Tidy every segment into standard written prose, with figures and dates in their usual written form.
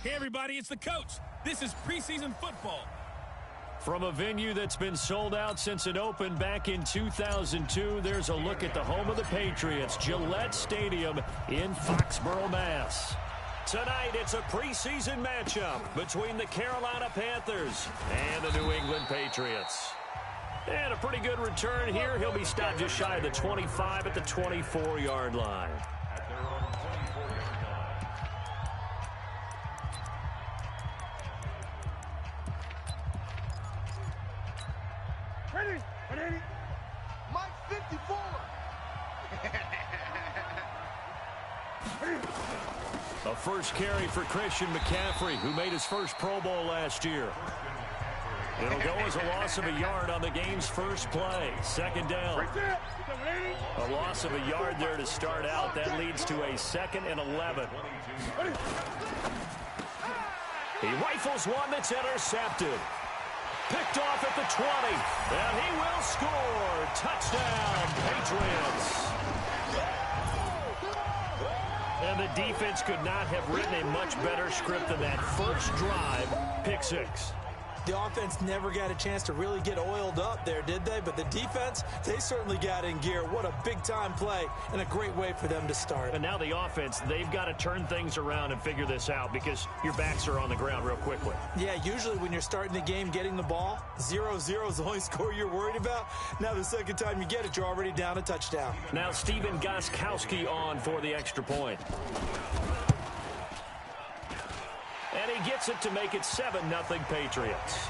Hey, everybody, it's the coach. This is preseason football. From a venue that's been sold out since it opened back in 2002, there's a look at the home of the Patriots, Gillette Stadium in Foxborough, Mass. Tonight, it's a preseason matchup between the Carolina Panthers and the New England Patriots. And a pretty good return here. He'll be stopped just shy of the 25 at the 24-yard line. Ready? Mike 54. A first carry for Christian McCaffrey, who made his first Pro Bowl last year. It'll go as a loss of a yard on the game's first play. Second down. A loss of a yard there to start out. That leads to a 2nd and 11. He rifles one that's intercepted. Picked off at the 20. And he will score. Touchdown, Patriots. And the defense could not have written a much better script than that first drive, pick 6. The offense never got a chance to really get oiled up there, did they? But the defense, they certainly got in gear. What a big-time play and a great way for them to start. And now the offense, they've got to turn things around and figure this out because your backs are on the ground real quickly. Yeah, usually when you're starting the game getting the ball, 0-0 is the only score you're worried about. Now the second time you get it, you're already down a touchdown. Now Steven Gostkowski on for the extra point. And he gets it to make it 7-0 Patriots.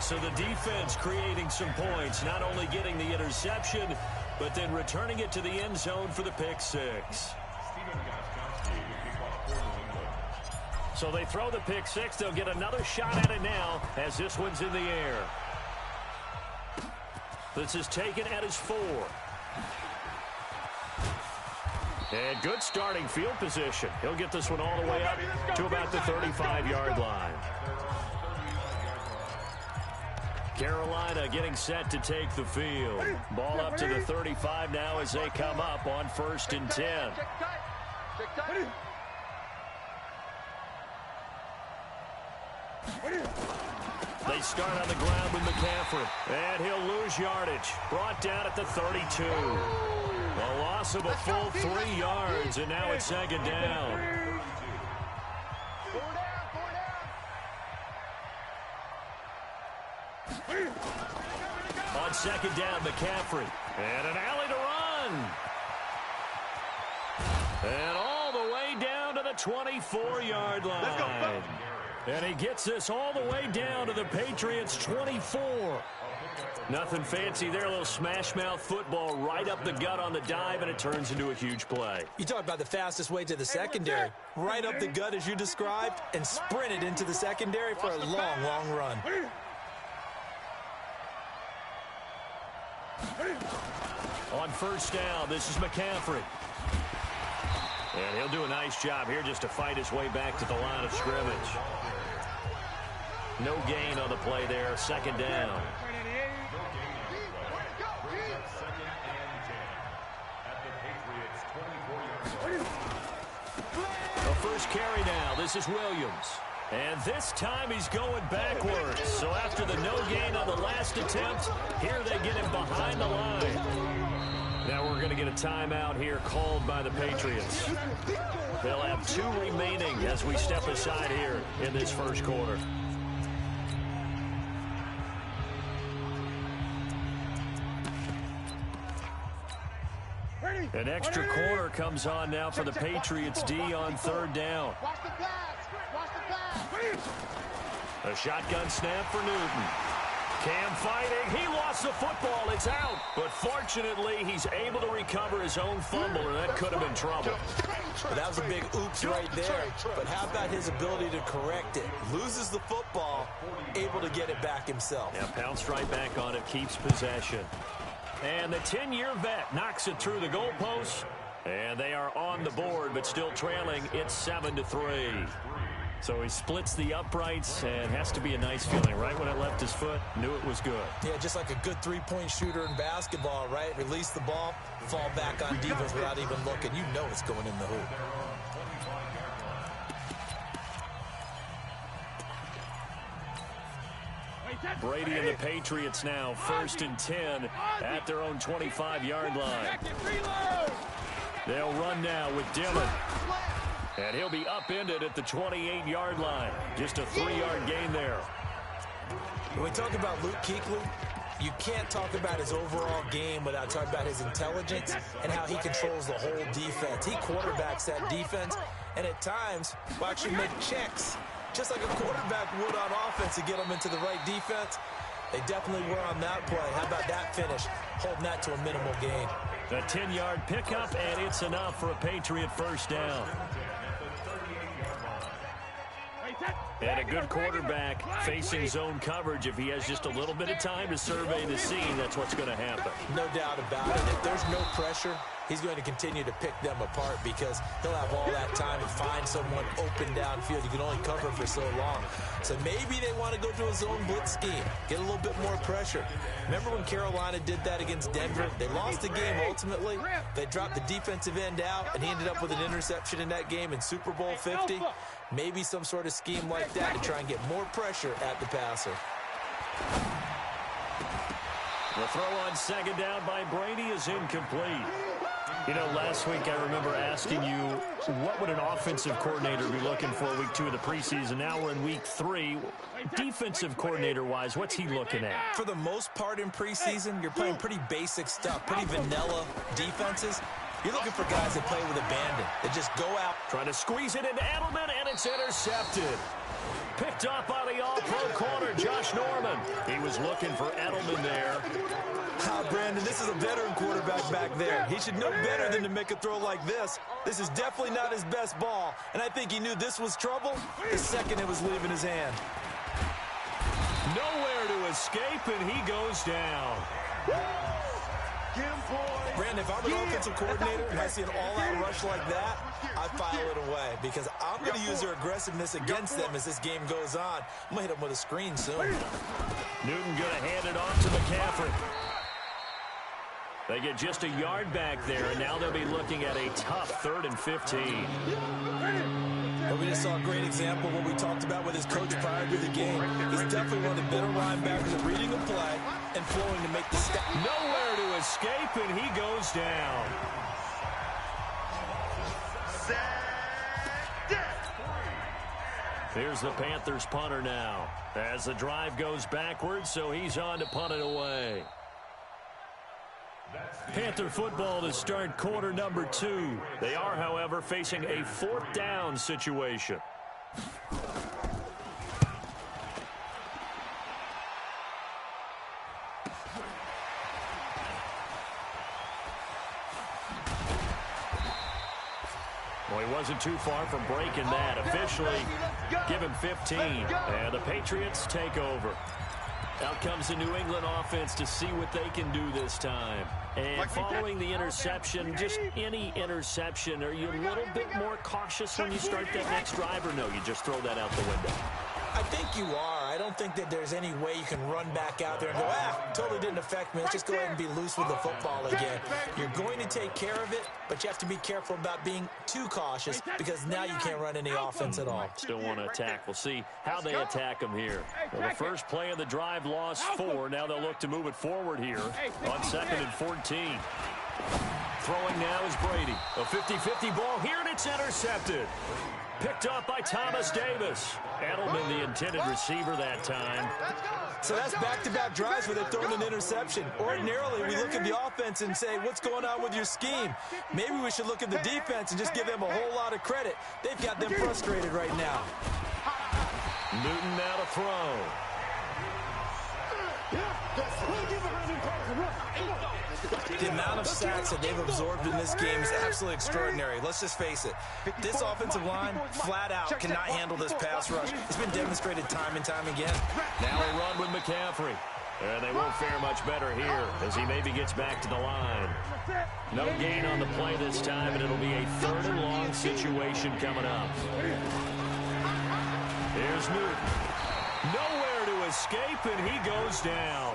So the defense creating some points, not only getting the interception, but then returning it to the end zone for the pick 6. So they throw the pick 6. They'll get another shot at it now as this one's in the air. This is taken at his 4. And good starting field position. He'll get this one all the way up to about the 35-yard line. Carolina getting set to take the field. Ball up to the 35 now as they come up on 1st and 10. They start on the ground with McCaffrey. And he'll lose yardage. Brought down at the 32. A loss of a full 3 yards, and now it's 2nd down. On 2nd down, McCaffrey. And an alley to run. And all the way down to the 24-yard line. And he gets this all the way down to the Patriots' 24. Nothing fancy there, a little smash-mouth football right up the gut on the dive, and it turns into a huge play. You talk about the fastest way to the secondary. Right up the gut as you described, and sprinted into the secondary for a long, long run. On 1st down, this is McCaffrey. And he'll do a nice job here just to fight his way back to the line of scrimmage. No gain on the play there, 2nd down. The first carry now. This is Williams. And this time he's going backwards. So after the no gain on the last attempt, here they get him behind the line. Now we're going to get a timeout here called by the Patriots. They'll have 2 remaining as we step aside here in this first quarter. An extra corner comes on now for the Patriots D on 3rd down. A shotgun snap for Newton. Cam fighting. He lost the football. It's out. But fortunately, he's able to recover his own fumble, and that could have been trouble. Well, that was a big oops right there. But how about his ability to correct it? Loses the football, able to get it back himself. Yeah, pounced right back on it, keeps possession. And the 10-year vet knocks it through the goalpost. And they are on the board, but still trailing. It's 7-3. So he splits the uprights, and has to be a nice feeling. Right when it left his foot, knew it was good. Yeah, just like a good three-point shooter in basketball, right? Release the ball, fall back on defense without even looking. You know it's going in the hoop. Brady and the Patriots now 1st and 10 at their own 25-yard line. They'll run now with Dillon. And he'll be upended at the 28-yard line. Just a 3-yard gain there. When we talk about Luke Kuechly, you can't talk about his overall game without talking about his intelligence and how he controls the whole defense. He quarterbacks that defense, and at times will actually make checks, just like a quarterback would on offense to get them into the right defense. They definitely were on that play. How about that finish? Holding that to a minimal gain. A 10-yard pickup, and it's enough for a Patriot first down. And a good quarterback facing zone coverage. If he has just a little bit of time to survey the scene, that's what's going to happen. No doubt about it. If there's no pressure, he's going to continue to pick them apart because he'll have all that time to find someone open downfield. You can only cover for so long. So maybe they want to go to a zone blitz scheme, get a little bit more pressure. Remember when Carolina did that against Denver? They lost the game ultimately. They dropped the defensive end out, and he ended up with an interception in that game in Super Bowl 50. Maybe some sort of scheme like that to try and get more pressure at the passer. The throw on 2nd down by Brady is incomplete. You know, last week I remember asking you, what would an offensive coordinator be looking for week 2 of the preseason? Now we're in week 3. Defensive coordinator-wise, what's he looking at? For the most part in preseason, you're playing pretty basic stuff, pretty vanilla defenses. You're looking for guys that play with abandon, that just go out. Trying to squeeze it into Edelman, and it's intercepted. Picked up by the all-pro corner, Josh Norman. He was looking for Edelman there. Brandon, this is a veteran quarterback back there. He should know better than to make a throw like this. This is definitely not his best ball, and I think he knew this was trouble the second it was leaving his hand. Nowhere to escape, and he goes down. Brandon, if I'm an offensive coordinator and I see an all-out rush like that, I file it away because I'm going to use their aggressiveness against them as this game goes on. I'm going to hit them with a screen soon. Newton going to hand it off to McCaffrey. They get just a yard back there, and now they'll be looking at a tough 3rd and 15. But we just saw a great example of what we talked about with his coach prior to the game. He's definitely one of the better linebackers at reading the play and flowing to make the step. Nowhere to escape, and he goes down. Here's the Panthers punter now as the drive goes backwards, so he's on to punt it away. Panther football to start quarter number 2. They are, however, facing a 4th down situation. Well, he wasn't too far from breaking that. Officially, give him 15. And the Patriots take over. Out comes the New England offense to see what they can do this time. And following the interception, just any interception, are you a little bit more cautious when you start that next drive, or no, you just throw that out the window? I think you are. I don't think that there's any way you can run back out there and go, totally didn't affect me. Let's just go ahead and be loose with the football again. You're going to take care of it, but you have to be careful about being too cautious because now you can't run any offense at all. Still want to attack. We'll see how they attack them here. Well, the first play of the drive lost 4. Now they'll look to move it forward here on 2nd and 14. Throwing now is Brady. A 50-50 ball here, and it's intercepted. Picked up by Thomas Davis. Edelman, the intended receiver that time. So that's back-to-back drives where they're throwing an interception. Ordinarily, we look at the offense and say, what's going on with your scheme? Maybe we should look at the defense and just give them a whole lot of credit. They've got them frustrated right now. Newton now to throw. The amount of sacks that they've absorbed in this game is absolutely extraordinary. Let's just face it. This offensive line, flat out, cannot handle this pass rush. It's been demonstrated time and time again. Now a run with McCaffrey. And they won't fare much better here as he maybe gets back to the line. No gain on the play this time, and it'll be a 3rd and long situation coming up. Here's Newton. Nowhere to escape, and he goes down.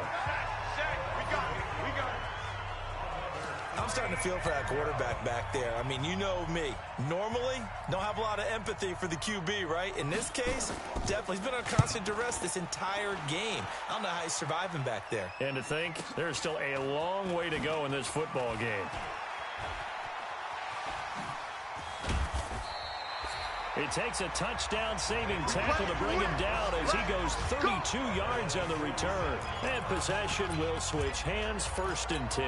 I'm starting to feel for that quarterback back there. I mean, you know me. Normally, don't have a lot of empathy for the QB, right? In this case, definitely. He's been on constant duress this entire game. I don't know how he's surviving back there. And to think, there's still a long way to go in this football game. It takes a touchdown-saving tackle to bring him down as he goes 32 yards on the return. And possession will switch hands, 1st and 10.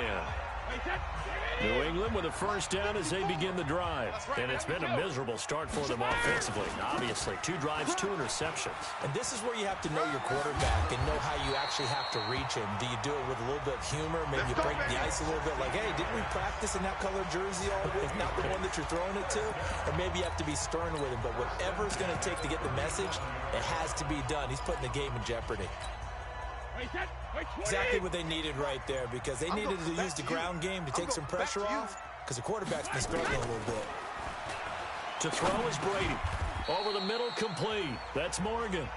New England with a first down as they begin the drive. And it's been a miserable start for them offensively. Obviously, 2 drives, 2 interceptions. And this is where you have to know your quarterback and know how you actually have to reach him. Do you do it with a little bit of humor? Maybe you break the ice a little bit like, hey, didn't we practice in that color jersey all week? Not the one that you're throwing it to? Or maybe you have to be stern with him. But whatever it's going to take to get the message, it has to be done. He's putting the game in jeopardy. Exactly what they needed right there, because they needed to use the ground game to take some pressure off, because the quarterback's been struggling a little bit. To throw is Brady. Over the middle, complete. That's Morgan.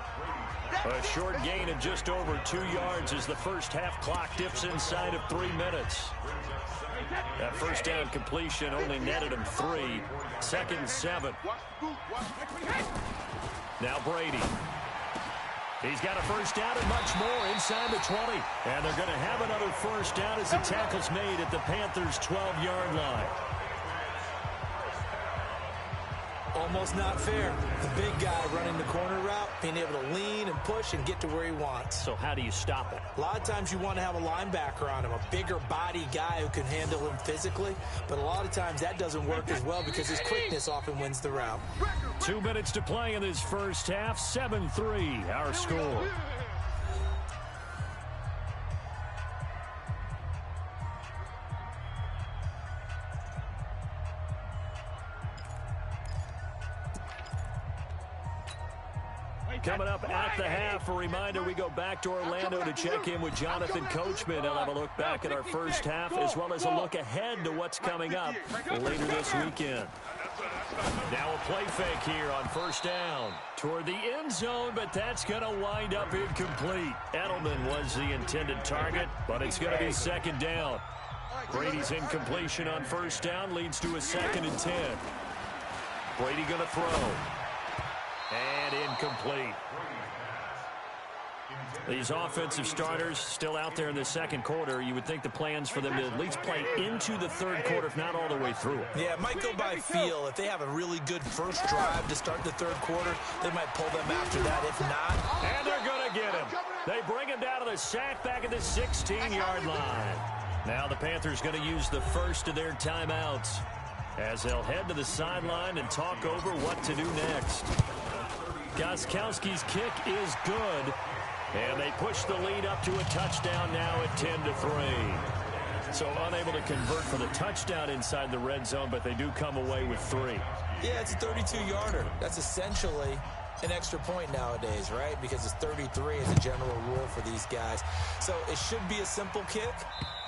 A short gain of just over 2 yards as the first half clock dips inside of 3 minutes. That first down completion only netted him 3. 2nd and 7. Now Brady. He's got a first down and much more inside the 20. And they're going to have another first down as the tackle's made at the Panthers' 12-yard line. Almost not fair. The big guy running the corner route, being able to lean and push and get to where he wants. So how do you stop it? A lot of times you want to have a linebacker on him, a bigger body guy who can handle him physically. But a lot of times that doesn't work as well because his quickness often wins the route. 2 minutes to play in this first half. 7-3 our score. Coming up at the half, a reminder, we go back to Orlando to check in with Jonathan Coachman. I'll have a look back at our first half as well as a look ahead to what's coming up later this weekend. Now a play fake here on first down toward the end zone, but that's going to wind up incomplete. Edelman was the intended target, but it's going to be 2nd down. Brady's incompletion on first down leads to a 2nd and 10. Brady going to throw. And incomplete. These offensive starters still out there in the second quarter. You would think the plans for them to at least play into the third quarter, if not all the way through. Yeah, it might go by feel. If they have a really good first drive to start the third quarter, they might pull them after that. If not, and they're going to get him. They bring him down to the sack back at the 16-yard line. Now the Panthers going to use the first of their timeouts as they'll head to the sideline and talk over what to do next. Gostkowski's kick is good, and they push the lead up to a touchdown now at 10-3. So unable to convert for the touchdown inside the red zone, but they do come away with 3. Yeah, it's a 32-yarder. That's essentially an extra point nowadays, right? Because it's 33 as a general rule for these guys. So it should be a simple kick.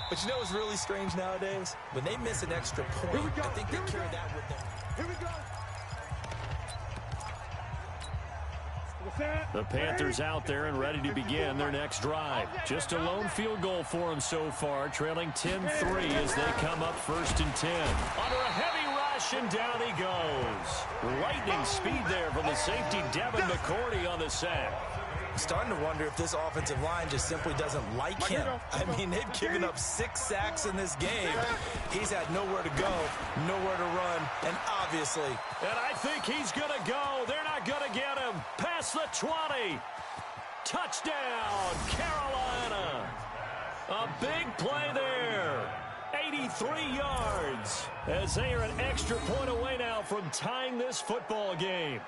But you know what's really strange nowadays? When they miss an extra point, I think they carry that with them. Here we go. The Panthers out there and ready to begin their next drive. Just a lone field goal for them so far, trailing 10-3 as they come up 1st and 10. Under a heavy rush, and down he goes. Lightning speed there from the safety, Devin McCourty on the sack. Starting to wonder if this offensive line just simply doesn't like him. I mean, they've given up 6 sacks in this game. He's had nowhere to go, nowhere to run, and obviously. And I think he's going to go. They're not going to get him. Past the 20. Touchdown, Carolina. A big play there. 83 yards as they are an extra point away now from tying this football game.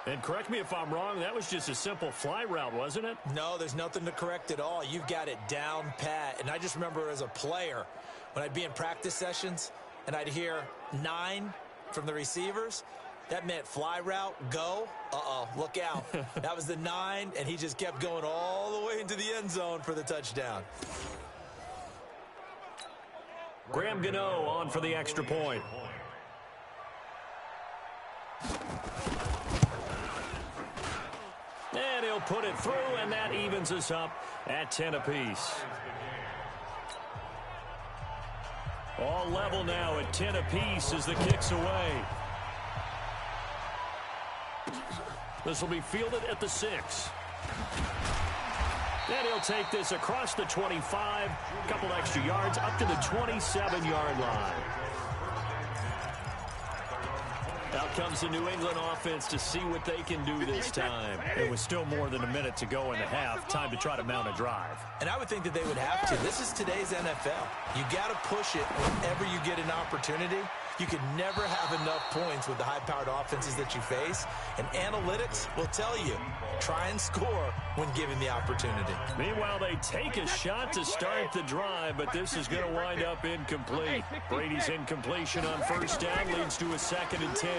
And correct me if I'm wrong, that was just a simple fly route, wasn't it? No, there's nothing to correct at all. You've got it down pat. And I just remember as a player, when I'd be in practice sessions and I'd hear 9 from the receivers, that meant fly route, go. Uh-oh, look out. That was the 9, and he just kept going all the way into the end zone for the touchdown. Graham Gano on for the extra point. And he'll put it through, and that evens us up at 10 apiece. All level now at 10 apiece as the kick's away. This will be fielded at the 6. And he'll take this across the 25, a couple extra yards, up to the 27-yard line. Out comes the New England offense to see what they can do this time. It was still more than a minute to go in the half. Time to try to mount a drive. And I would think that they would have to. This is today's NFL. You got to push it whenever you get an opportunity. You can never have enough points with the high-powered offenses that you face. And analytics will tell you, try and score when given the opportunity. Meanwhile, they take a shot to start the drive, but this is going to wind up incomplete. Brady's incompletion on first down leads to a 2nd and 10.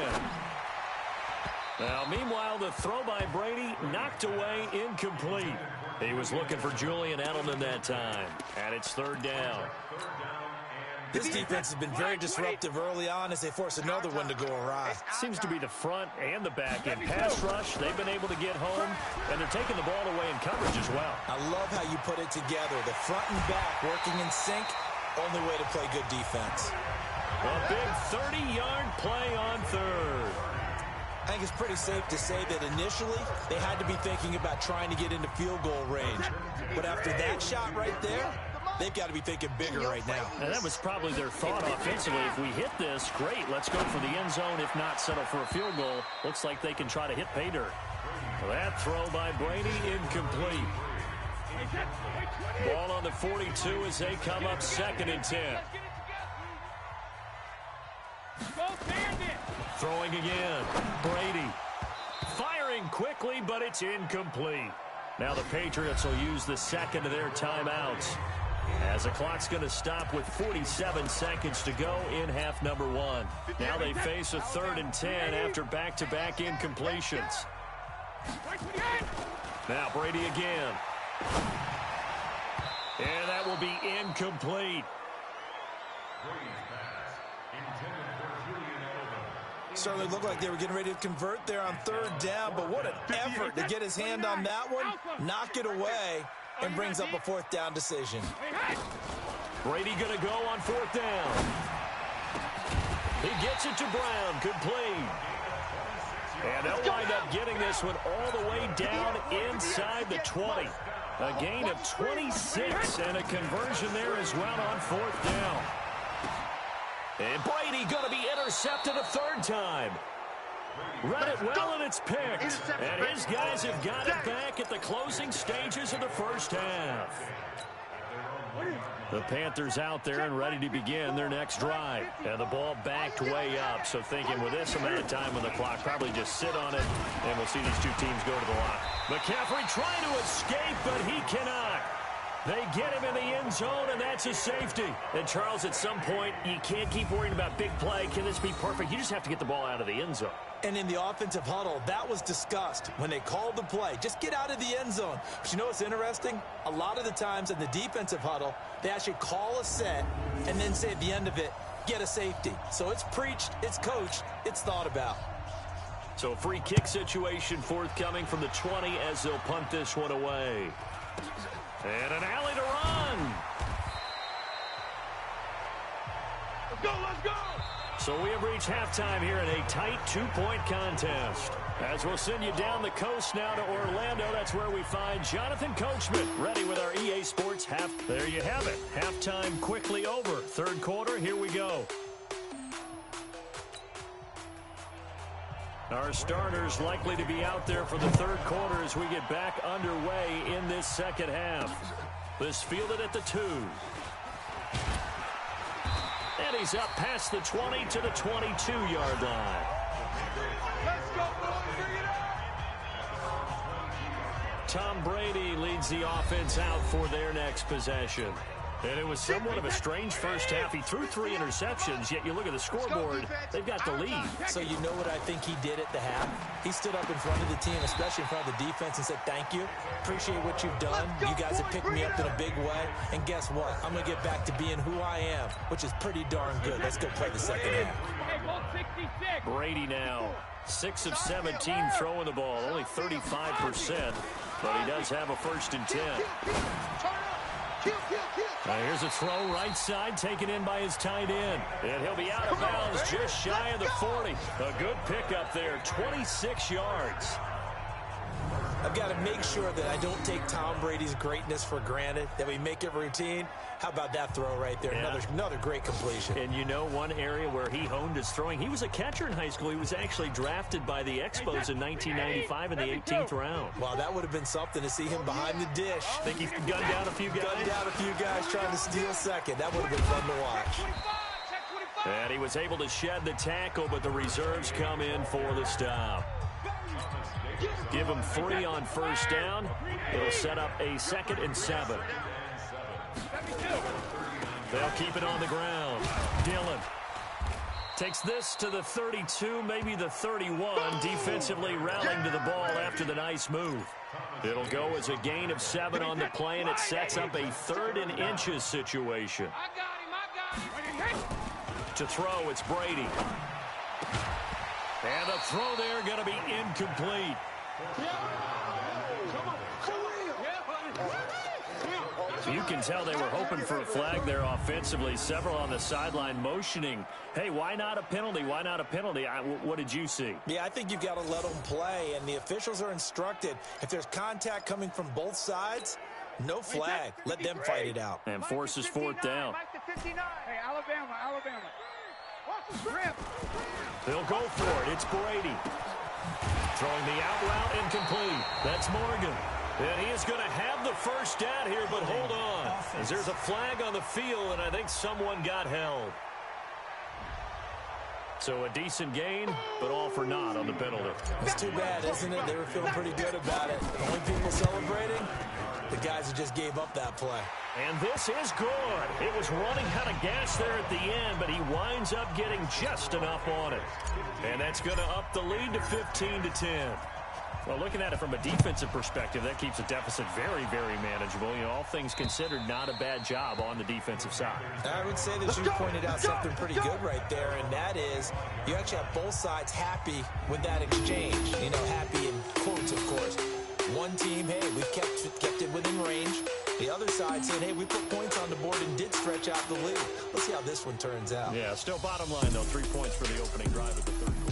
Now, meanwhile, the throw by Brady knocked away, incomplete. He was looking for Julian Edelman that time, and it's 3rd down. This defense has been very disruptive early on as they force another one to go awry. Seems to be the front and the back end. Pass rush, they've been able to get home, and they're taking the ball away in coverage as well. I love how you put it together. The front and back working in sync, only way to play good defense. A big 30-yard play on 3rd. I think it's pretty safe to say that initially they had to be thinking about trying to get into field goal range. But after that shot right there, they've got to be thinking bigger right now. And that was probably their thought offensively. If we hit this, great. Let's go for the end zone. If not, settle for a field goal. Looks like they can try to hit pay dirt. That throw by Brady, incomplete. Ball on the 42 as they come up 2nd and 10. Throwing again. Brady. Firing quickly, but it's incomplete. Now the Patriots will use the 2nd of their timeouts, as the clock's going to stop with 47 seconds to go in half number 1. Now they face a 3rd and 10 after back-to-back incompletions. Now Brady again. And that will be incomplete. Certainly looked like they were getting ready to convert there on 3rd down, but what an effort to get his hand on that one, knock it away, and brings up a 4th down decision. Brady going to go on 4th down. He gets it to Brown, complete. And they'll wind up getting this one all the way down inside the 20. A gain of 26 and a conversion there as well on 4th down. And Brady going to be intercepted a 3rd time. Read it well, and it's picked. And his guys have got it back at the closing stages of the first half. The Panthers out there and ready to begin their next drive. And the ball backed way up. So thinking with this amount of time on the clock, probably just sit on it, and we'll see these two teams go to the line. McCaffrey trying to escape, but he cannot. They get him in the end zone, and that's a safety. And, Charles, at some point, you can't keep worrying about big play. Can this be perfect? You just have to get the ball out of the end zone. And in the offensive huddle, that was discussed when they called the play. Just get out of the end zone. But you know what's interesting? A lot of the times in the defensive huddle, they actually call a set and then say at the end of it, get a safety. So it's preached, it's coached, it's thought about. So a free kick situation forthcoming from the 20 as they'll punt this one away. And an alley to run. Let's go, let's go. So we have reached halftime here in a tight 2-point contest. As we'll send you down the coast now to Orlando, that's where we find Jonathan Coachman ready with our EA Sports half. There you have it. Halftime quickly over. 3rd quarter, here we go. Our starters likely to be out there for the 3rd quarter as we get back underway in this 2nd half. This fielded at the 2. And he's up past the 20 to the 22-yard line. Let's go, boys. Bring it up. Tom Brady leads the offense out for their next possession. And it was somewhat of a strange first half. He threw 3 interceptions, yet you look at the scoreboard, they've got the lead. So you know what I think he did at the half? He stood up in front of the team, especially in front of the defense, and said, thank you. Appreciate what you've done. You guys have picked me up in a big way. And guess what? I'm going to get back to being who I am, which is pretty darn good. Let's go play the 2nd half. Brady now, 6 of 17 throwing the ball, only 35%. But he does have a 1st and 10. Turn up. Kill. Here's a throw right side, taken in by his tight end. And he'll be out of bounds just shy of the 40. A good pickup there, 26 yards. I've got to make sure that I don't take Tom Brady's greatness for granted, that we make it routine. How about that throw right there? Yeah. Another great completion. And you know one area where he honed his throwing, he was a catcher in high school. He was actually drafted by the Expos in 1995 in the 18th round. Wow, that would have been something to see him behind the dish. Think he gunned down a few guys? Gunned down a few guys trying to steal second. That would have been fun to watch. And he was able to shed the tackle, but the reserves come in for the stop. Give him 3 on first down. It'll set up a 2nd and 7. They'll keep it on the ground. Dillon takes this to the 32, maybe the 31. Defensively rallying to the ball after the nice move. It'll go as a gain of 7 on the play, and it sets up a 3rd and inches situation. To throw, it's Brady. And the throw there going to be incomplete. You can tell they were hoping for a flag there offensively. Several on the sideline motioning, hey, why not a penalty? Why not a penalty? What did you see? Yeah, I think you've got to let them play, and the officials are instructed. If there's contact coming from both sides, no flag. Let them fight it out. And forces 4th down. Hey, Alabama. They'll go for it. It's Brady. Throwing the out route incomplete. That's Morgan. And he is going to have the first down here, but hold on. As there's a flag on the field, and I think someone got held. So a decent gain, but all for naught on the penalty. It's too bad, isn't it? They were feeling pretty good about it. The only people celebrating, the guys who just gave up that play. And this is good. It was running out of gas there at the end, but he winds up getting just enough on it. And that's going to up the lead to 15-10. Well, looking at it from a defensive perspective, that keeps the deficit very, very manageable. You know, all things considered, not a bad job on the defensive side. I would say that you pointed out something pretty good right there, and that is you actually have both sides happy with that exchange. You know, happy in quotes, of course. One team, hey, we've kept it within range. The other side said, hey, we put points on the board and did stretch out the lead. Let's see how this one turns out. Yeah, still bottom line, though, 3 points for the opening drive of the third quarter.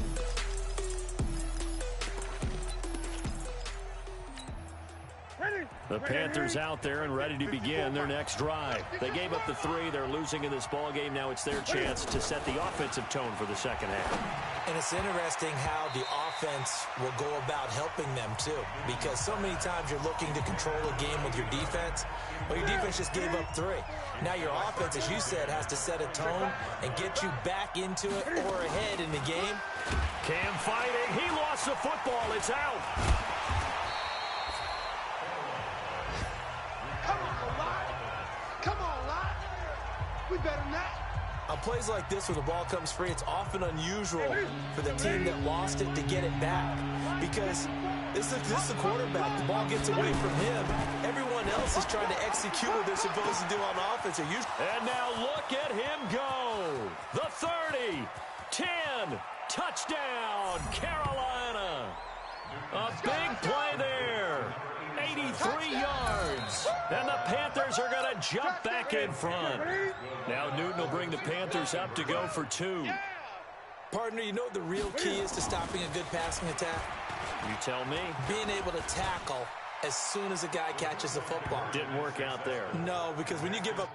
The Panthers out there and ready to begin their next drive. They gave up the 3. They're losing in this ball game. Now it's their chance to set the offensive tone for the second half. And it's interesting how the offense will go about helping them, too. Because so many times you're looking to control a game with your defense. Well, your defense just gave up 3. Now your offense, as you said, has to set a tone and get you back into it or ahead in the game. Cam fighting. He lost the football. It's out. Come on, Lot. We better than that. On plays like this where the ball comes free, it's often unusual for the team that lost it to get it back. Because this is the quarterback. The ball gets away from him. Everyone else is trying to execute what they're supposed to do on offense. And now look at him go. The 30, 10, touchdown, Carolina. A big play there. 83 yards. And the Panthers are going to jump back in front. Now Newton will bring the Panthers up to go for 2. Partner, you know what the real key is to stopping a good passing attack? You tell me. Being able to tackle as soon as a guy catches the football. Didn't work out there. No, because when you give up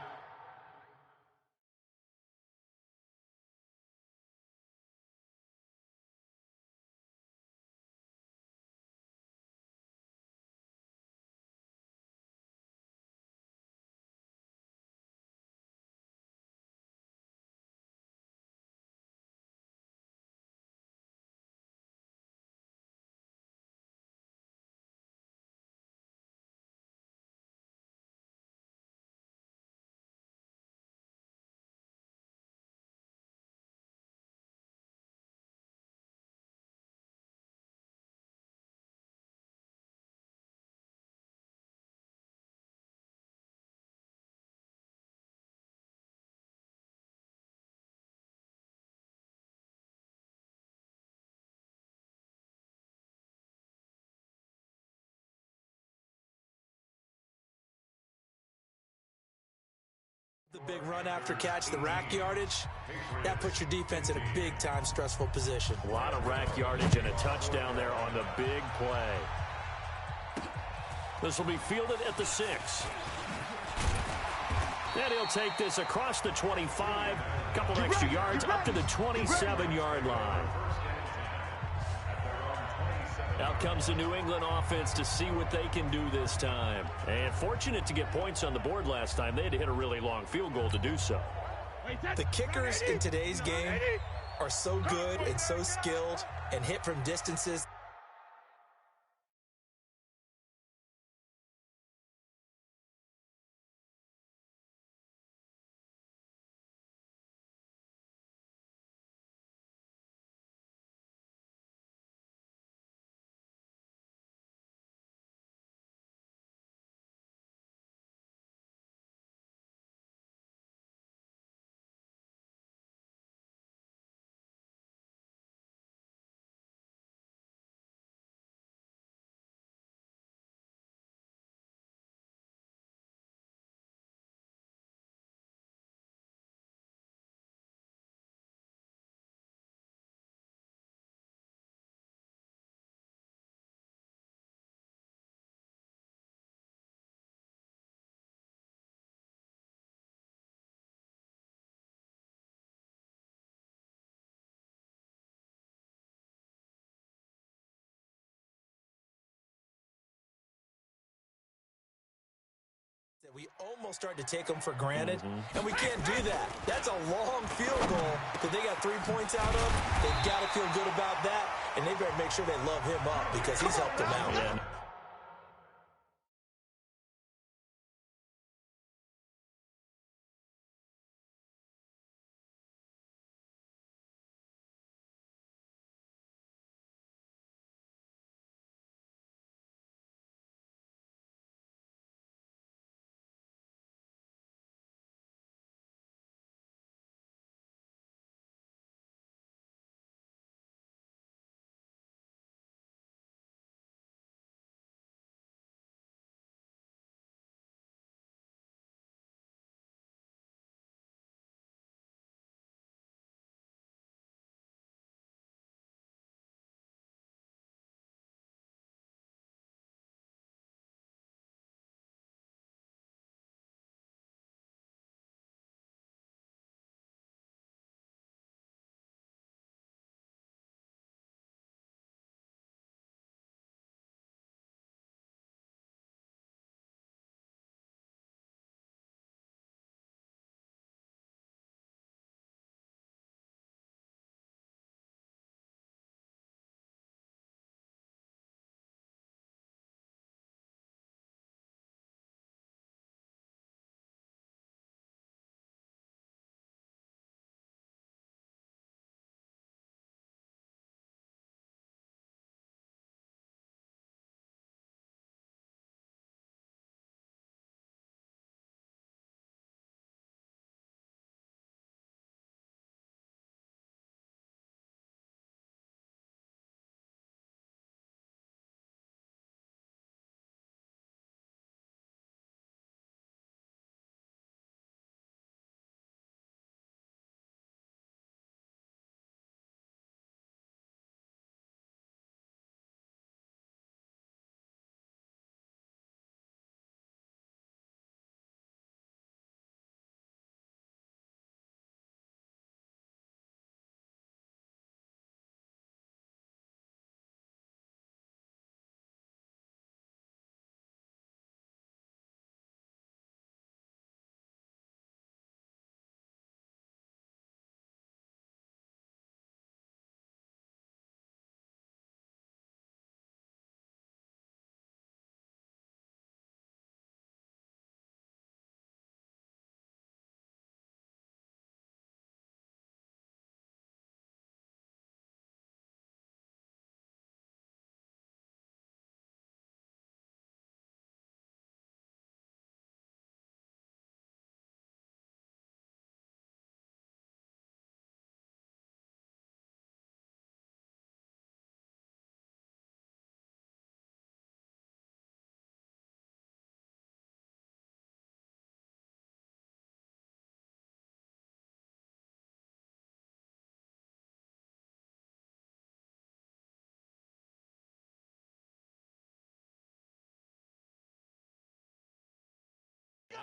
The big run after catch, the rack yardage, that puts your defense in a big-time stressful position. A lot of rack yardage and a touchdown there on the big play. This will be fielded at the 6. And he'll take this across the 25, couple of extra yards up to the 27-yard line. Out comes the New England offense to see what they can do this time. And fortunate to get points on the board last time. They had to hit a really long field goal to do so. The kickers in today's game are so good and so skilled and hit from distances. That we almost start to take them for granted, and we can't do that. That's a long field goal that they got 3 points out of. They've got to feel good about that, and they better make sure they love him up because he's helped them out. Yeah.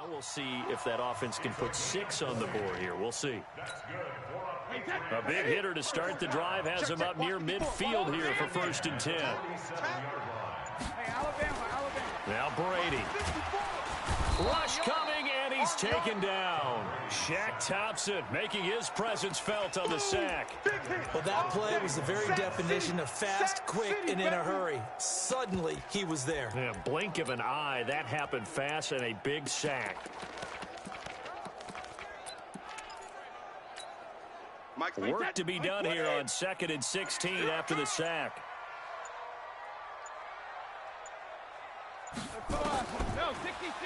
We'll see if that offense can put 6 on the board here. We'll see. A big hitter to start the drive has him up near midfield here for 1st and 10. Now Brady. Rush coming, and he's taken down. Shaq Thompson making his presence felt on the sack. Well, that play was the very definition of fast, quick, and in a hurry. Suddenly, he was there. Yeah, blink of an eye, that happened fast, and a big sack. Work to be done here on 2nd and 16 after the sack.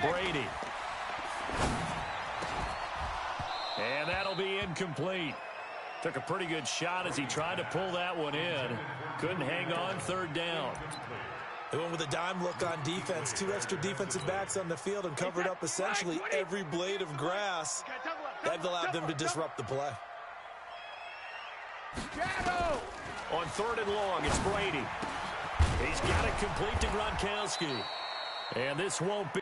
Brady. And that'll be incomplete. Took a pretty good shot as he tried to pull that one in. Couldn't hang on, 3rd down. They went with a dime look on defense. 2 extra defensive backs on the field and covered up essentially every blade of grass. That allowed them to disrupt the play. On 3rd and long, it's Brady. He's got it complete to Gronkowski. And this won't be.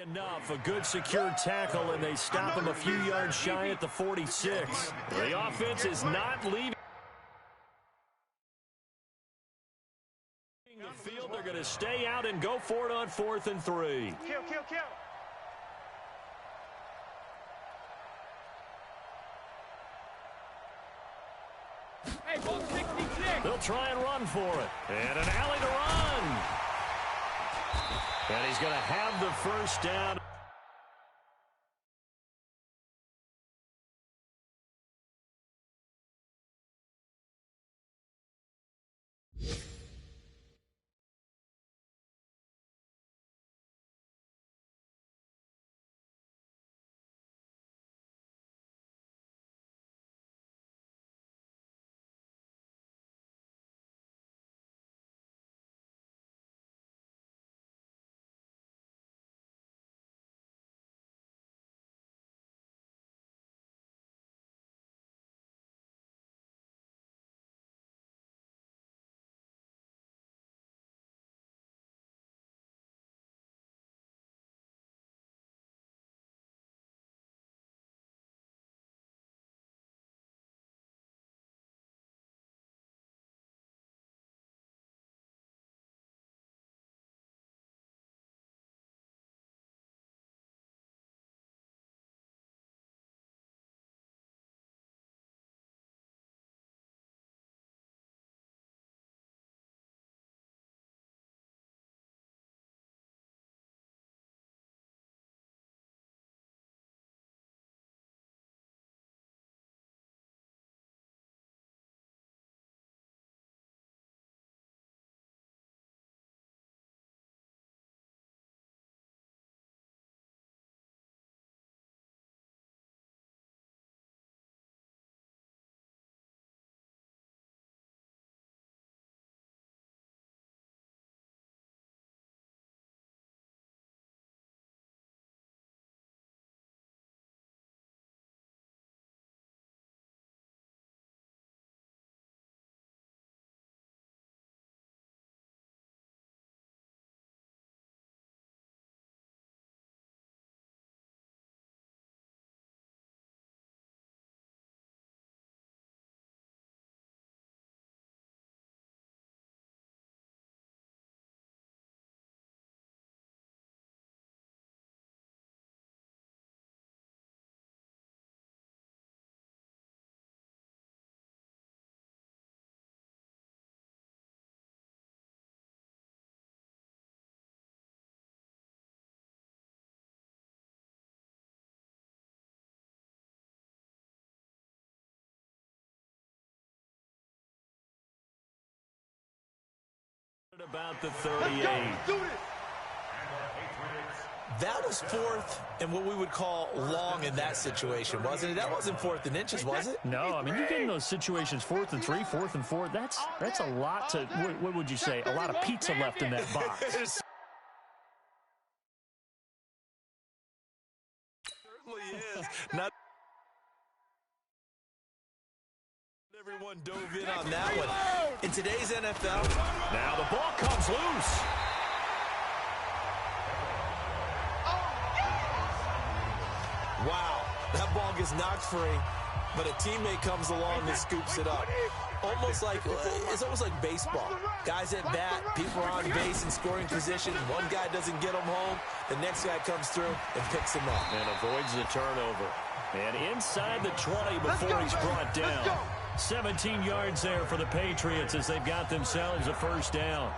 Enough, a good secure tackle, and they stop him a few yards shy at the 46. The offense is not leaving the field. They're going to stay out and go for it on 4th and 3. Kill. Hey, ball 66. They'll try and run for it. And an alley to run. And he's going to have the 1st down. about the 38. That was fourth and what we would call long in that situation, wasn't it? That wasn't 4th and inches, was it? No, I mean, you get in those situations 4th and 3, 4th and 4. That's a lot to, what would you say, a lot of pizza left in that box. Certainly is. Not everyone dove in on that one. In today's NFL, now the ball comes loose. wow, that ball gets knocked free, but a teammate comes along and scoops it up. It's almost like baseball. Guys at bat, people are on base in scoring position. One guy doesn't get him home. The next guy comes through and picks him up. And avoids the turnover. And inside the 20 before he's brought down. 17 yards there for the Patriots as they've got themselves a first down.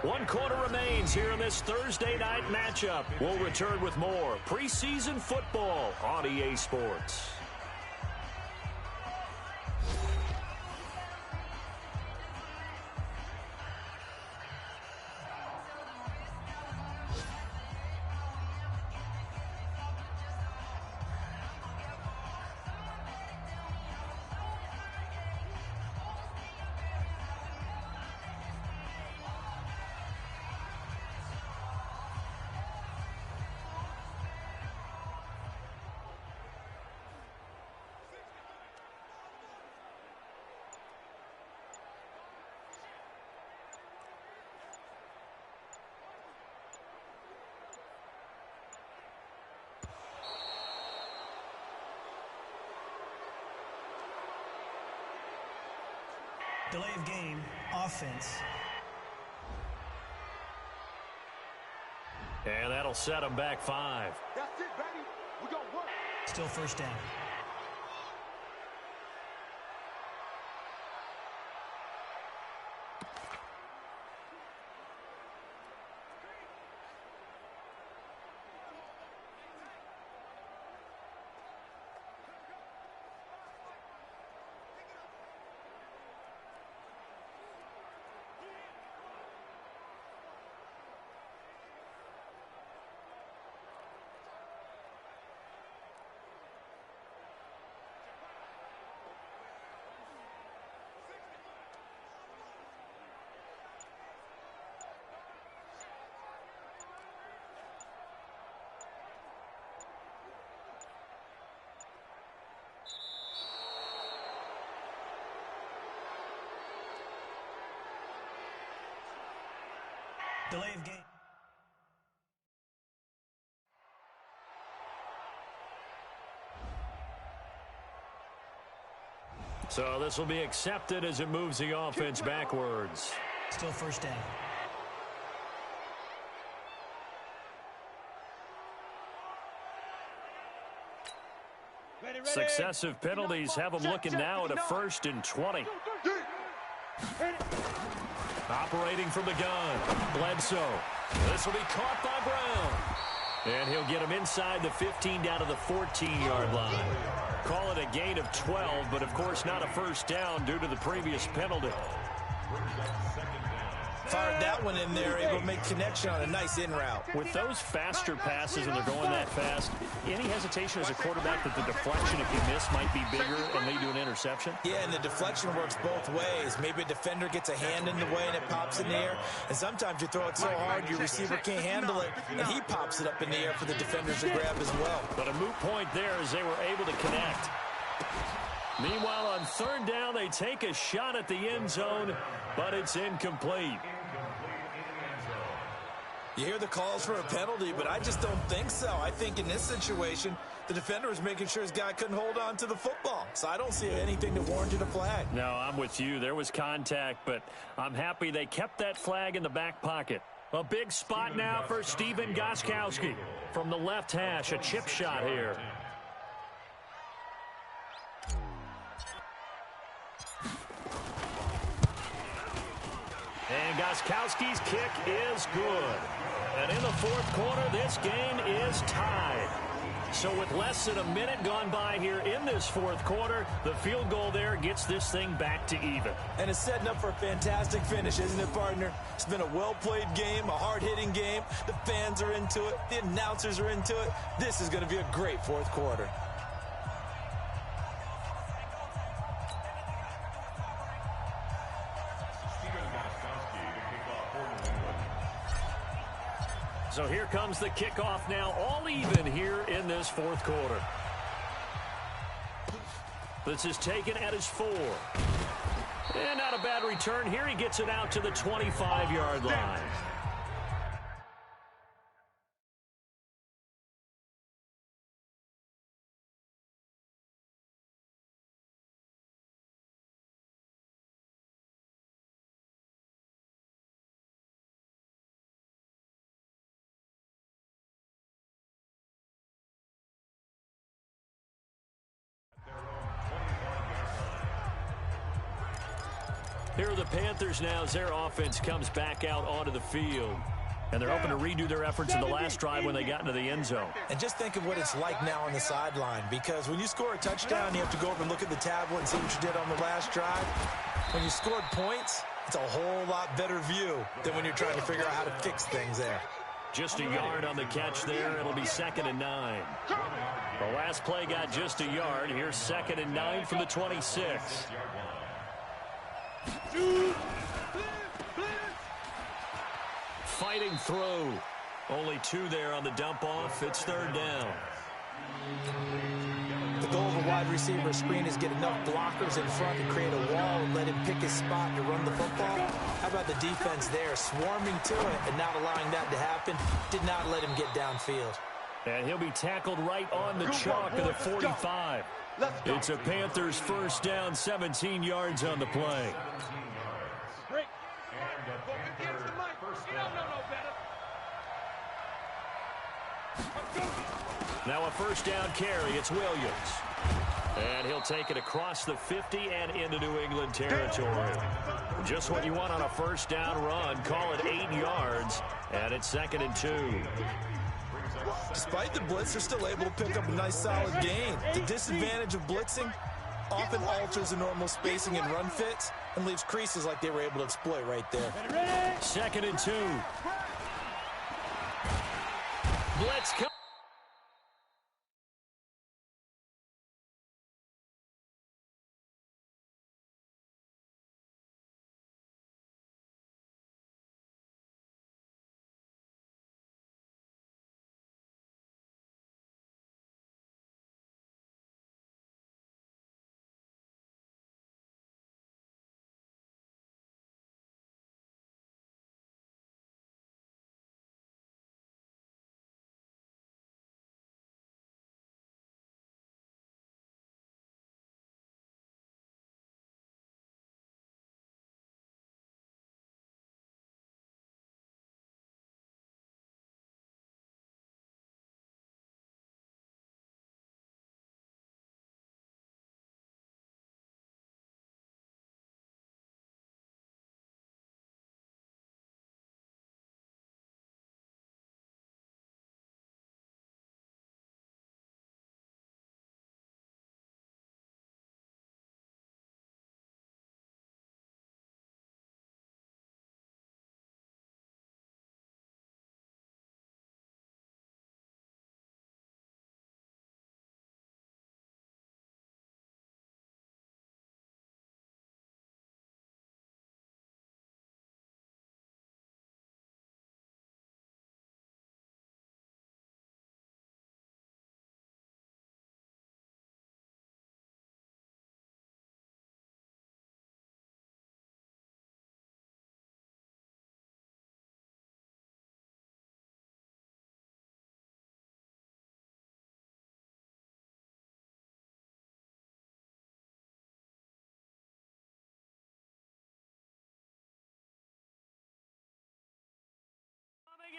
One quarter remains here in this Thursday night matchup. We'll return with more preseason football on EA Sports. Delay of game, offense. And that'll set them back 5. That's it, baby. We're going to work. Still first down. Delay of game. So this will be accepted as it moves the offense backwards. Still first down. Successive penalties have them looking now at a 1st and 20. Operating from the gun, Bledsoe. This will be caught by Brown. And he'll get him inside the 15 down to the 14-yard line. Call it a gain of 12, but of course not a first down due to the previous penalty. Fired that one in there, able to make connection on a nice in route. With those faster passes and they're going that fast, any hesitation as a quarterback that the deflection, if you miss, might be bigger and lead to an interception? Yeah, and the deflection works both ways. Maybe a defender gets a hand in the way and it pops in the air. And sometimes you throw it so hard your receiver can't handle it, and he pops it up in the air for the defenders to grab as well. But a moot point there as they were able to connect. Meanwhile, on 3rd down, they take a shot at the end zone, but it's incomplete. You hear the calls for a penalty, but I just don't think so. I think in this situation, the defender was making sure his guy couldn't hold on to the football. So I don't see anything that warranted a flag. No, I'm with you. There was contact, but I'm happy they kept that flag in the back pocket. A big spot now for Stephen Gostkowski. From the left hash, a chip shot here. And Gostkowski's kick is good. And in the fourth quarter, this game is tied. So with less than a minute gone by here in this fourth quarter, the field goal there gets this thing back to even. And it's setting up for a fantastic finish, isn't it, partner? It's been a well-played game, a hard-hitting game. The fans are into it. The announcers are into it. This is going to be a great fourth quarter. So here comes the kickoff now, all even here in this fourth quarter. This is taken at his 4. And not a bad return here. He gets it out to the 25-yard line. Here are the Panthers now as their offense comes back out onto the field. And they're hoping to redo their efforts in the last drive when they got into the end zone. And just think of what it's like now on the sideline, because when you score a touchdown, you have to go over and look at the tablet and see what you did on the last drive. When you scored points, it's a whole lot better view than when you're trying to figure out how to fix things there. Just a yard on the catch there. It'll be 2nd and 9. The last play got just a yard. Here's 2nd and 9 from the 26. Fighting through. Only 2 there on the dump off. It's 3rd down. The goal of a wide receiver screen is get enough blockers in front to create a wall and let him pick his spot to run the football. How about the defense there, swarming to it and not allowing that to happen? Did not let him get downfield. And he'll be tackled right on the chalk of the 45. It's a Panthers first down, 17 yards on the play. Now a first down carry. It's Williams. And he'll take it across the 50 and into New England territory. Just what you want on a first down run. Call it 8 yards. And it's 2nd and 2. Despite the blitz, they're still able to pick up a nice solid gain. The disadvantage of blitzing often alters the normal spacing and run fits and leaves creases like they were able to exploit right there. 2nd and 2. Blitz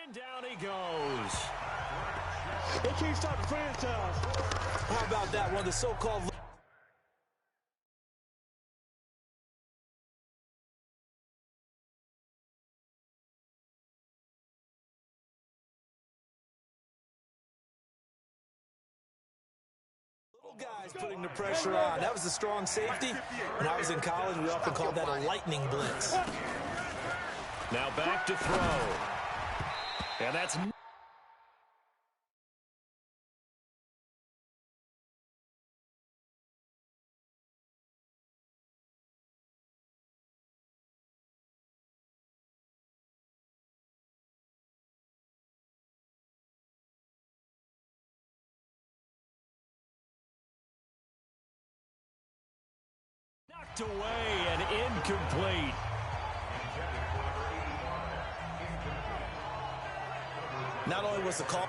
And down he goes. They can't stop the franchise. How about that one? The so-called little guys putting the pressure on. That was a strong safety. When I was in college, we often called that a lightning blitz. Now back to throw. And that's knocked away and incomplete. Not only was the call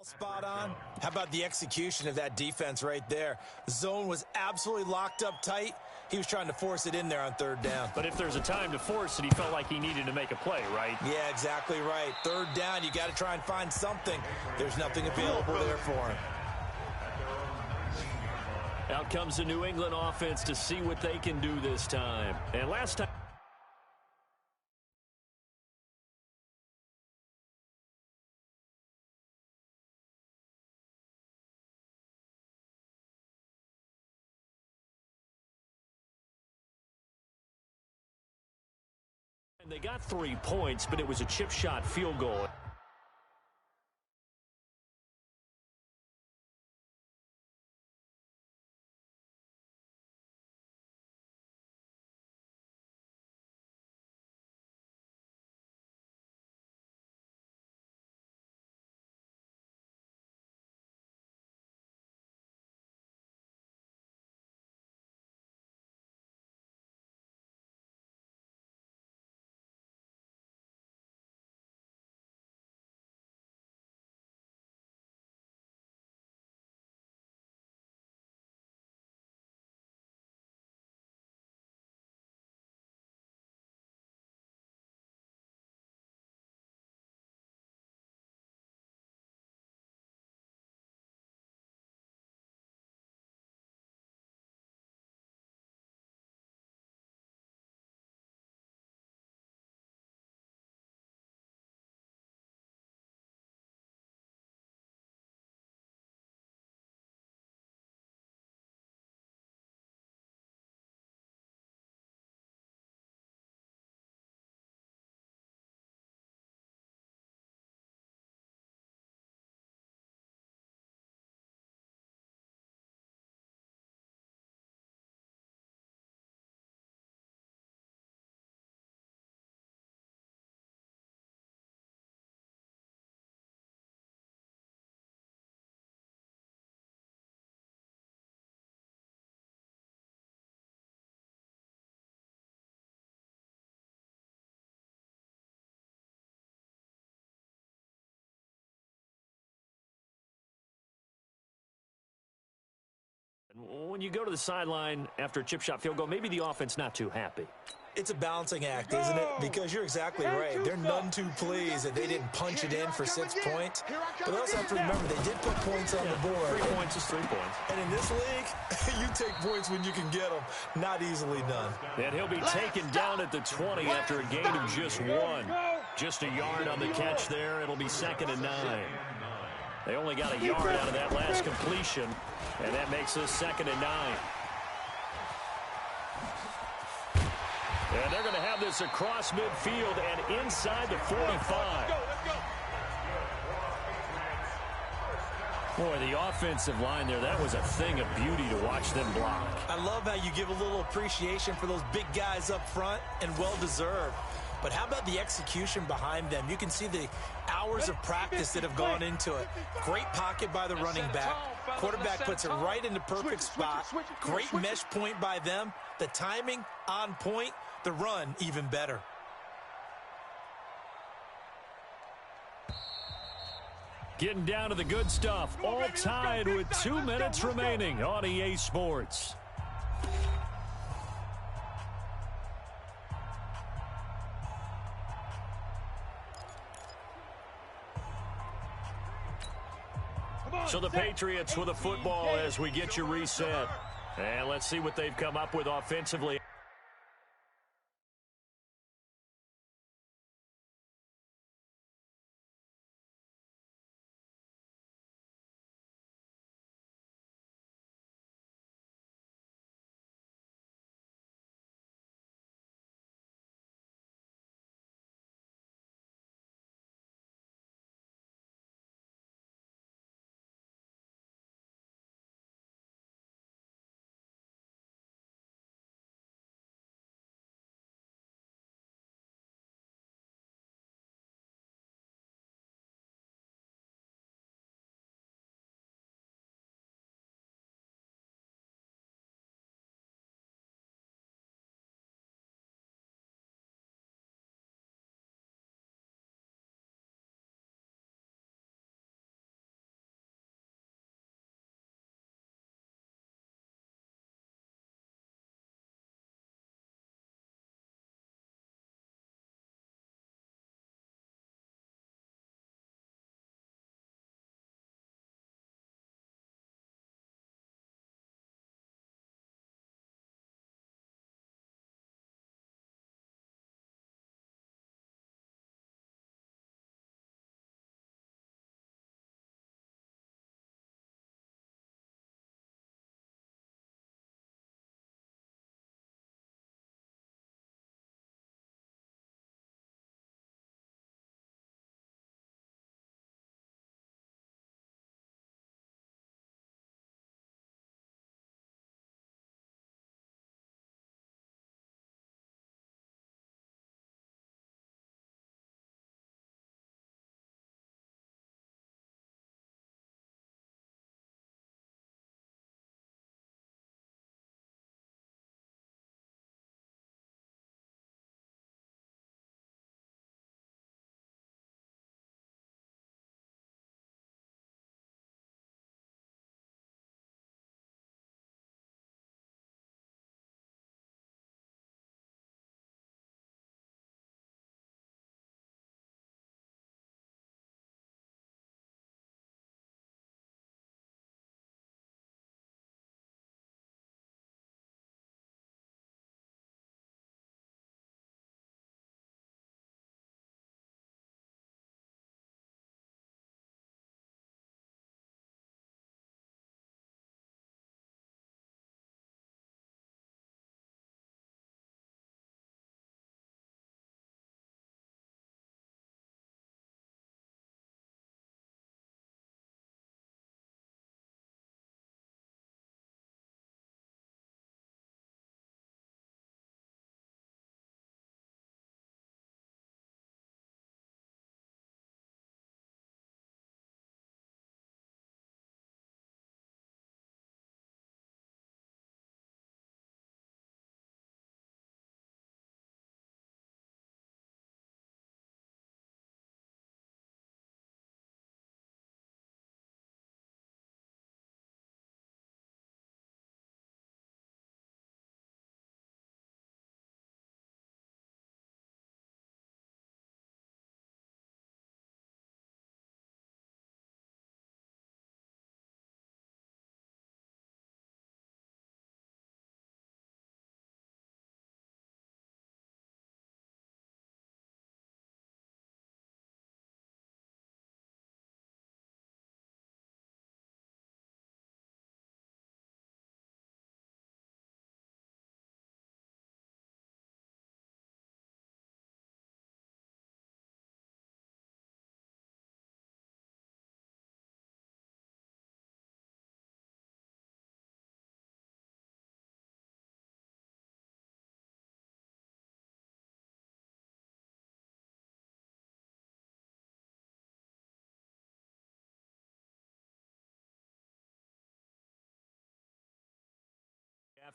Spot on. How about the execution of that defense right there? The zone was absolutely locked up tight. He was trying to force it in there on third down. But if there's a time to force it, he felt like he needed to make a play, right? Yeah, exactly right. Third down, you got to try and find something. There's nothing available there for him. Out comes the New England offense to see what they can do this time. And last time, they got 3 points, but it was a chip shot field goal. When you go to the sideline after a chip shot field goal, maybe the offense not too happy. It's a balancing act, isn't it? Because you're exactly right. They're none too pleased that they didn't punch it in for 6 points. But they also have to remember they did put points on the board. 3 points is 3 points. And in this league, you take points when you can get them. Not easily done. And he'll be taken down at the 20 after a gain of just 1. Just a yard on the catch there. It'll be 2nd and 9. They only got a yard out of that last completion, and that makes us 2nd and 9. And they're going to have this across midfield and inside the 45. Boy, the offensive line there, that was a thing of beauty to watch them block. I love how you give a little appreciation for those big guys up front, and well-deserved. But how about the execution behind them? You can see the hours of practice that have gone into it. Great pocket by the running back. Quarterback puts it right in the perfect spot. Great mesh point by them. The timing on point. The run even better. Getting down to the good stuff. All tied with 2 minutes remaining on EA Sports. So the Patriots with a football as we get you reset. And let's see what they've come up with offensively.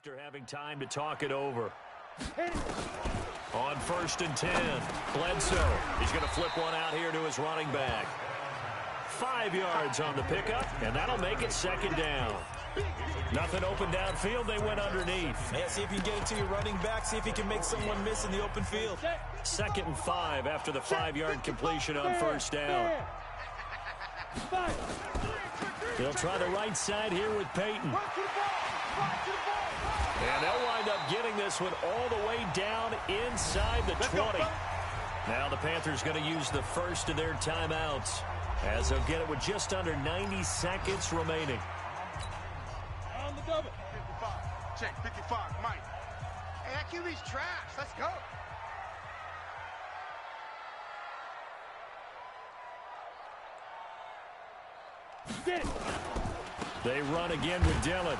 after having time to talk it over. On 1st and 10, Bledsoe. He's going to flip one out here to his running back. 5 yards on the pickup, and that'll make it 2nd down. Nothing open downfield. They went underneath. Yeah, see if you can get it to your running back. See if you can make someone miss in the open field. 2nd and 5 after the 5-yard completion on 1st down. They'll try the right side here with Peyton. And they'll wind up getting this one all the way down inside the 20. Now the Panthers going to use the first of their timeouts as they'll get it with just under 90 seconds remaining. On the double. 55. Check. 55. Mike. Hey, that QB's trash. Let's go. Get it. They run again with Dillon.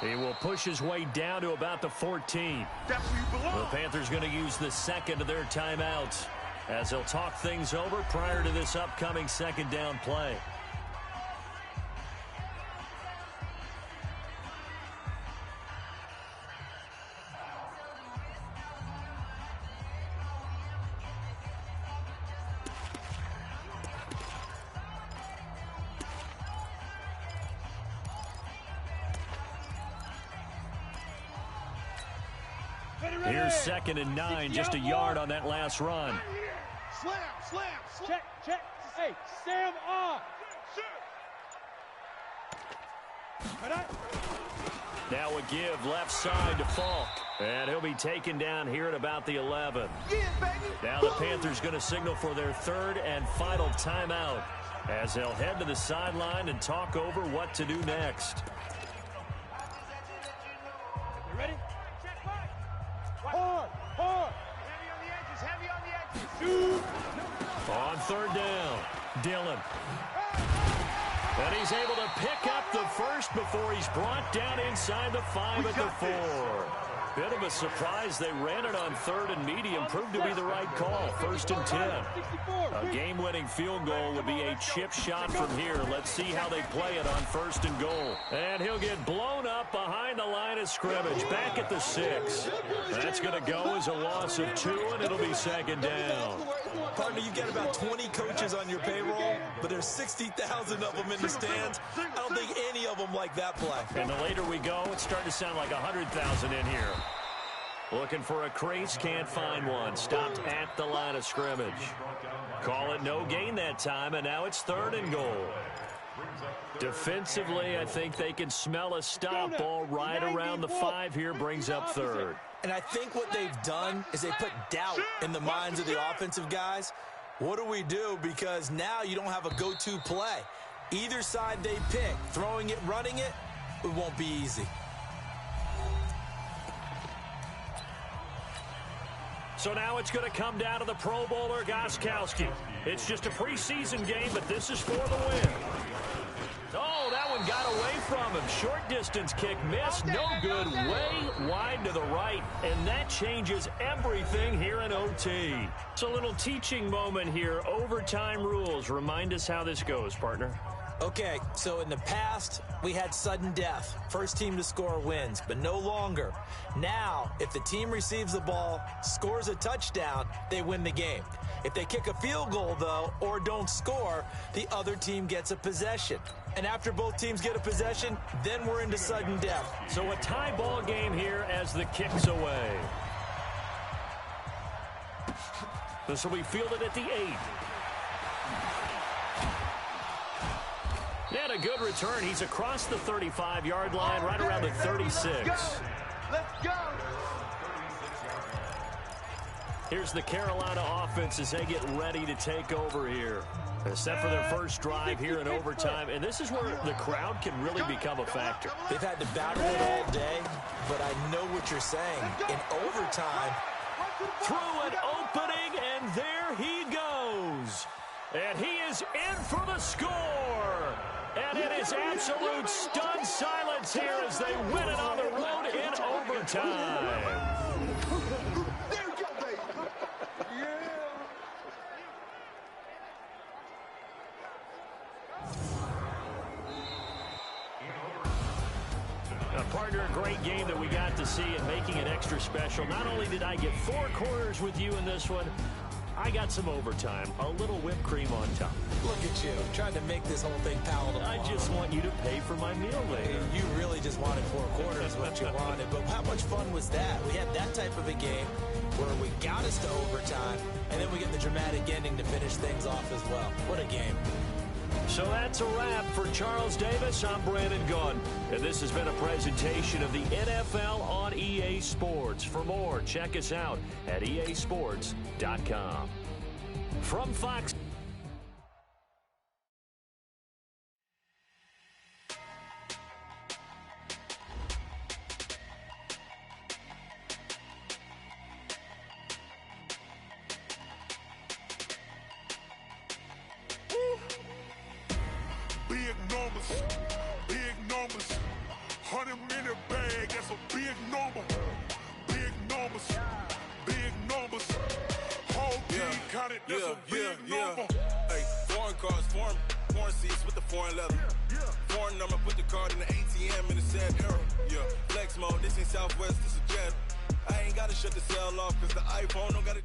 He will push his way down to about the 14. That's where you belong. The Panthers going to use the second of their timeouts as they'll talk things over prior to this upcoming 2nd down play. Here's 2nd and 9, just a yard on that last run. Slam. Check. Hey, Sam off. Now a give left side to Falk. And he'll be taken down here at about the 11. Now the Panthers going to signal for their 3rd and final timeout as they'll head to the sideline and talk over what to do next. You ready? Hard. Heavy on the edges. On 3rd down, Dillon. And he's able to pick up the first before he's brought down inside the 5 at the 4. Bit of a surprise. They ran it on 3rd and medium. Proved to be the right call. 1st and 10. A game-winning field goal would be a chip shot from here. Let's see how they play it on 1st and goal. And he'll get blown up behind the line of scrimmage. Back at the 6. That's going to go as a loss of 2, and it'll be 2nd down. Partner, you've got about 20 coaches on your payroll, but there's 60,000 of them in the stands. I don't think any of them like that play. And the later we go, it's starting to sound like 100,000 in here. Looking for a crease, can't find one. Stopped at the line of scrimmage. Call it no gain that time, and now it's 3rd and goal. Defensively, I think they can smell a stop ball right around the 5 here, brings up 3rd. And I think what they've done is they put doubt in the minds of the offensive guys. What do we do? Because now you don't have a go-to play. Either side they pick, throwing it, running it, it won't be easy. So now it's going to come down to the Pro Bowler, Gostkowski. It's just a preseason game, but this is for the win. Oh, that one got away from him. Short distance kick missed. No good. Way wide to the right. And that changes everything here in OT. It's a little teaching moment here. Overtime rules. Remind us how this goes, partner. Okay, so in the past, we had sudden death. First team to score wins, but no longer. Now, if the team receives the ball, scores a touchdown, they win the game. If they kick a field goal, though, or don't score, the other team gets a possession. And after both teams get a possession, then we're into sudden death. So a tie ball game here as the kick's away. This will be fielded at the 8. And a good return. He's across the 35-yard line, right around the 36. Let's go. Here's the Carolina offense as they get ready to take over here. They're set for their first drive here in overtime, and this is where the crowd can really become a factor. They've had to battle it all day, but I know what you're saying. In overtime, through an opening, and there he goes. And he is in for the score. And it is absolute stunned silence here as they win it on the road in overtime. There you go, baby. Yeah. partner, a great game that we got to see, and making it extra special. Not only did I get 4 quarters with you in this one, I got some overtime, a little whipped cream on top. Look at you, trying to make this whole thing palatable. I just want you to pay for my meal later. You really just wanted 4 quarters, what you wanted. But how much fun was that? We had that type of a game where we got us to overtime, and then we get the dramatic ending to finish things off as well. What a game. So that's a wrap for Charles Davis. I'm Brandon Gaudin, and this has been a presentation of the NFL on EA Sports. For more, check us out at easports.com. From Fox. Big numbers, 100-minute bag, that's a big number. Big numbers, whole team counted, that's a big number. Hey, foreign cars, foreign seats with the foreign leather. Foreign number, put the card in the ATM in the sad era. Yeah, flex mode, this ain't Southwest, this is Jet. I ain't gotta shut the cell off, cause the iPhone don't gotta